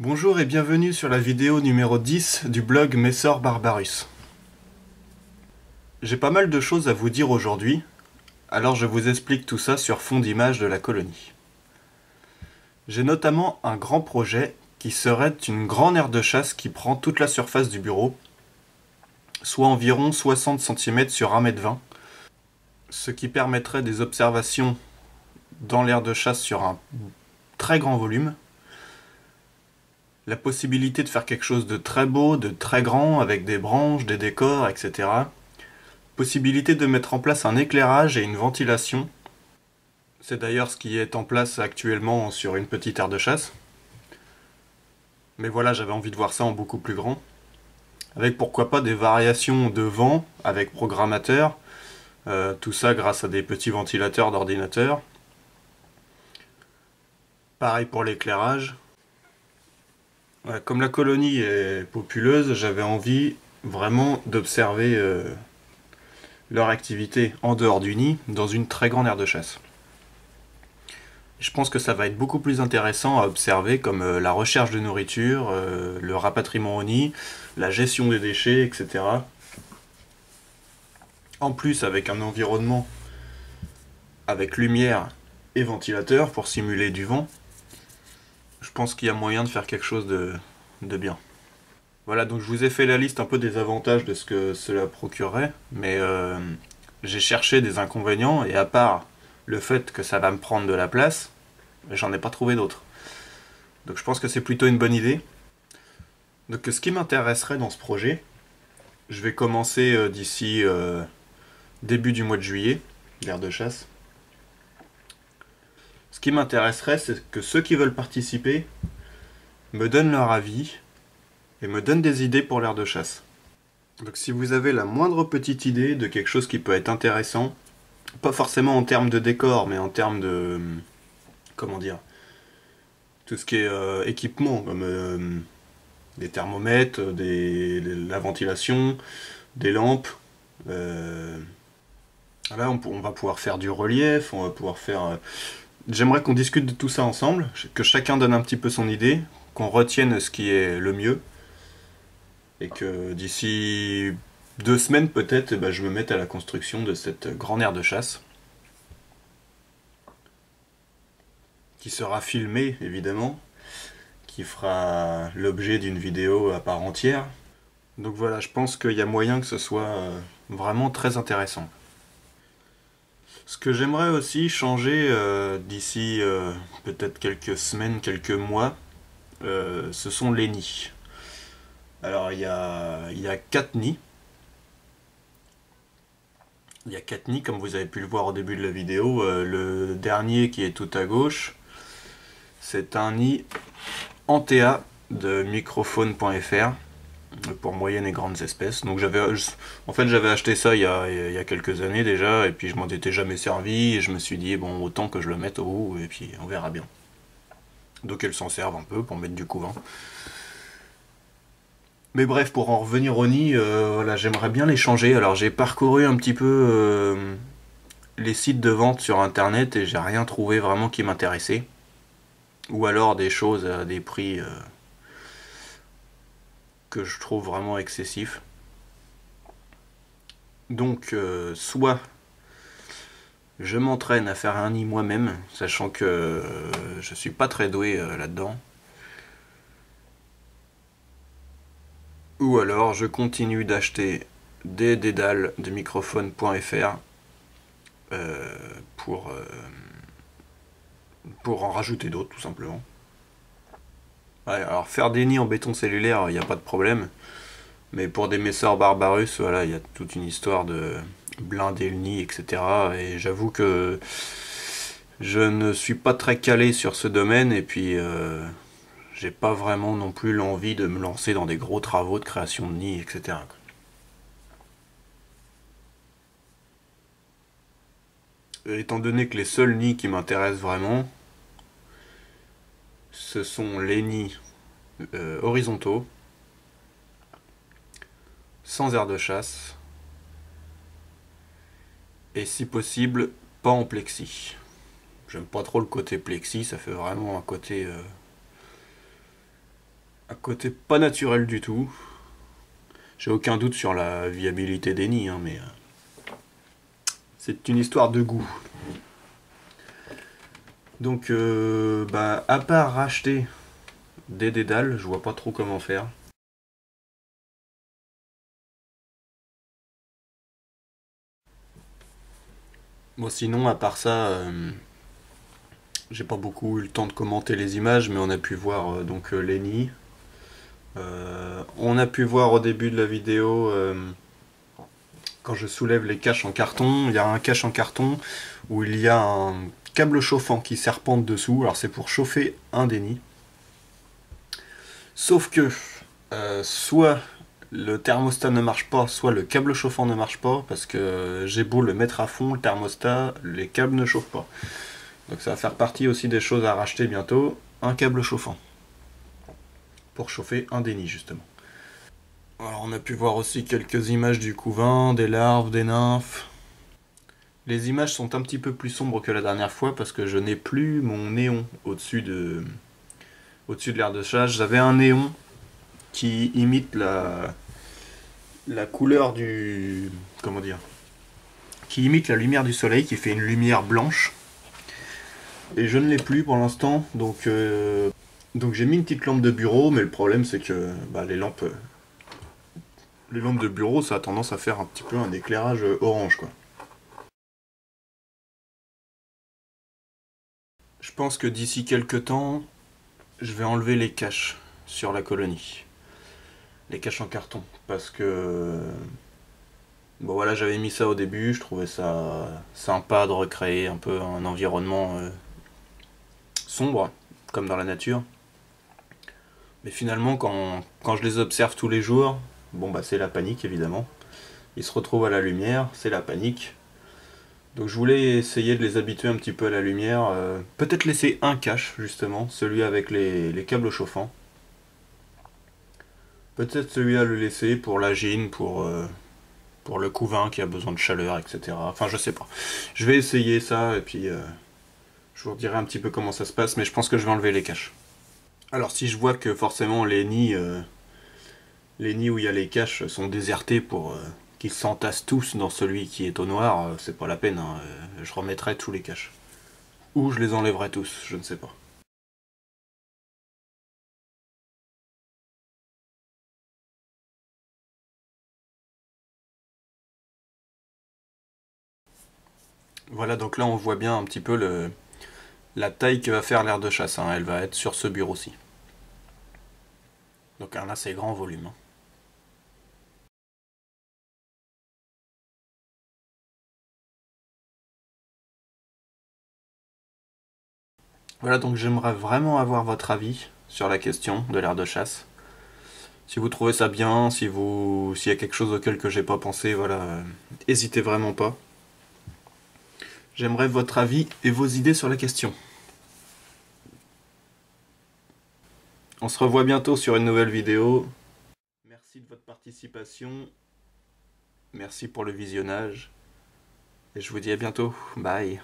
Bonjour et bienvenue sur la vidéo numéro 10 du blog Messor Barbarus. J'ai pas mal de choses à vous dire aujourd'hui, alors je vous explique tout ça sur fond d'image de la colonie. J'ai notamment un grand projet qui serait une grande aire de chasse qui prend toute la surface du bureau, soit environ 60 cm sur 1,20 m, ce qui permettrait des observations dans l'aire de chasse sur un très grand volume, la possibilité de faire quelque chose de très beau, de très grand, avec des branches, des décors, etc. Possibilité de mettre en place un éclairage et une ventilation. C'est d'ailleurs ce qui est en place actuellement sur une petite aire de chasse. Mais voilà, j'avais envie de voir ça en beaucoup plus grand. Avec pourquoi pas des variations de vent avec programmateur. Tout ça grâce à des petits ventilateurs d'ordinateur. Pareil pour l'éclairage. Ouais, comme la colonie est populeuse, j'avais envie vraiment d'observer leur activité en dehors du nid dans une très grande aire de chasse. Je pense que ça va être beaucoup plus intéressant à observer comme la recherche de nourriture, le rapatriement au nid, la gestion des déchets, etc. En plus avec un environnement avec lumière et ventilateur pour simuler du vent, je pense qu'il y a moyen de faire quelque chose de bien. Voilà, donc je vous ai fait la liste un peu des avantages de ce que cela procurerait, mais j'ai cherché des inconvénients, et à part le fait que ça va me prendre de la place, j'en ai pas trouvé d'autres. Donc je pense que c'est plutôt une bonne idée. Donc ce qui m'intéresserait dans ce projet, je vais commencer d'ici début du mois de juillet, l'aire de chasse. Ce qui m'intéresserait, c'est que ceux qui veulent participer me donnent leur avis et me donnent des idées pour l'aire de chasse. Donc si vous avez la moindre petite idée de quelque chose qui peut être intéressant, pas forcément en termes de décor, mais en termes de... comment dire, tout ce qui est équipement, comme des thermomètres, la ventilation, des lampes. Là, on va pouvoir faire du relief, on va pouvoir faire... J'aimerais qu'on discute de tout ça ensemble, que chacun donne un petit peu son idée, qu'on retienne ce qui est le mieux, et que d'ici 2 semaines peut-être, je me mette à la construction de cette grande aire de chasse, qui sera filmée évidemment, qui fera l'objet d'une vidéo à part entière. Donc voilà, je pense qu'il y a moyen que ce soit vraiment très intéressant. Ce que j'aimerais aussi changer d'ici peut-être quelques semaines, quelques mois, ce sont les nids. Alors il y a 4 nids. Il y a 4 nids comme vous avez pu le voir au début de la vidéo. Le dernier qui est tout à gauche, c'est un nid Antea de microphone.fr pour moyennes et grandes espèces. Donc j'avais acheté ça il y a quelques années déjà, et puis je m'en étais jamais servi, et je me suis dit bon, autant que je le mette au bout, et puis on verra bien. Donc elles s'en servent un peu pour mettre du couvain. Mais bref, pour en revenir au nid, voilà, j'aimerais bien les changer. Alors j'ai parcouru un petit peu les sites de vente sur internet, et j'ai rien trouvé vraiment qui m'intéressait. Ou alors des choses à des prix que je trouve vraiment excessifs. Donc soit je m'entraîne à faire un nid moi-même, sachant que je suis pas très doué là-dedans. Ou alors je continue d'acheter des dédales de microphone.fr pour en rajouter d'autres tout simplement. Ouais, alors faire des nids en béton cellulaire, il n'y a pas de problème. Mais pour des Messor Barbarus, voilà, il y a toute une histoire de blinder le nid, etc. Et j'avoue que je ne suis pas très calé sur ce domaine, et puis j'ai pas vraiment non plus l'envie de me lancer dans des gros travaux de création de nids, etc. Étant donné que les seuls nids qui m'intéressent vraiment, ce sont les nids horizontaux, sans aire de chasse, et si possible, pas en plexi. J'aime pas trop le côté plexi, ça fait vraiment un côté Un côté pas naturel du tout. J'ai aucun doute sur la viabilité des nids, hein, mais c'est une histoire de goût. Donc, à part racheter des dédales, je vois pas trop comment faire. Bon, sinon, à part ça, j'ai pas beaucoup eu le temps de commenter les images, mais on a pu voir les nids. On a pu voir au début de la vidéo, quand je soulève les caches en carton, il y a un cache en carton où il y a un câble chauffant qui serpente dessous. Alors c'est pour chauffer un des nids. Sauf que soit le thermostat ne marche pas, soit le câble chauffant ne marche pas, parce que j'ai beau le mettre à fond, le thermostat, les câbles ne chauffent pas. Donc ça va faire partie aussi des choses à racheter bientôt, un câble chauffant. Pour chauffer un des nids justement. Alors on a pu voir aussi quelques images du couvain, des larves, des nymphes. Les images sont un petit peu plus sombres que la dernière fois parce que je n'ai plus mon néon au-dessus de l'aire de chasse. J'avais un néon qui imite la couleur du... comment dire, qui imite la lumière du soleil, qui fait une lumière blanche. Et je ne l'ai plus pour l'instant, donc j'ai mis une petite lampe de bureau, mais le problème c'est que les lampes de bureau, ça a tendance à faire un petit peu un éclairage orange, quoi. Je pense que d'ici quelques temps, je vais enlever les caches sur la colonie. Les caches en carton, parce que bon voilà, j'avais mis ça au début, je trouvais ça sympa de recréer un peu un environnement sombre, comme dans la nature. Mais finalement, quand je les observe tous les jours, c'est la panique évidemment. Ils se retrouvent à la lumière, c'est la panique. Donc je voulais essayer de les habituer un petit peu à la lumière. Peut-être laisser un cache justement, celui avec les câbles chauffants. Peut-être celui-là le laisser pour la gine, pour le couvain qui a besoin de chaleur, etc. Enfin, je sais pas. Je vais essayer ça et puis je vous redirai un petit peu comment ça se passe, mais je pense que je vais enlever les caches. Alors, si je vois que forcément les nids où il y a les caches sont désertés pour qu'ils s'entassent tous dans celui qui est au noir, c'est pas la peine, hein. Je remettrai tous les caches. Ou je les enlèverai tous, je ne sais pas. Voilà, donc là on voit bien un petit peu la taille que va faire l'aire de chasse, hein. Elle va être sur ce bureau-ci. Donc un assez grand volume, hein. Voilà, donc j'aimerais vraiment avoir votre avis sur la question de l'aire de chasse. Si vous trouvez ça bien, s'il y a quelque chose auquel que j'ai pas pensé, voilà, hésitez vraiment pas. J'aimerais votre avis et vos idées sur la question. On se revoit bientôt sur une nouvelle vidéo. Merci de votre participation. Merci pour le visionnage. Et je vous dis à bientôt. Bye.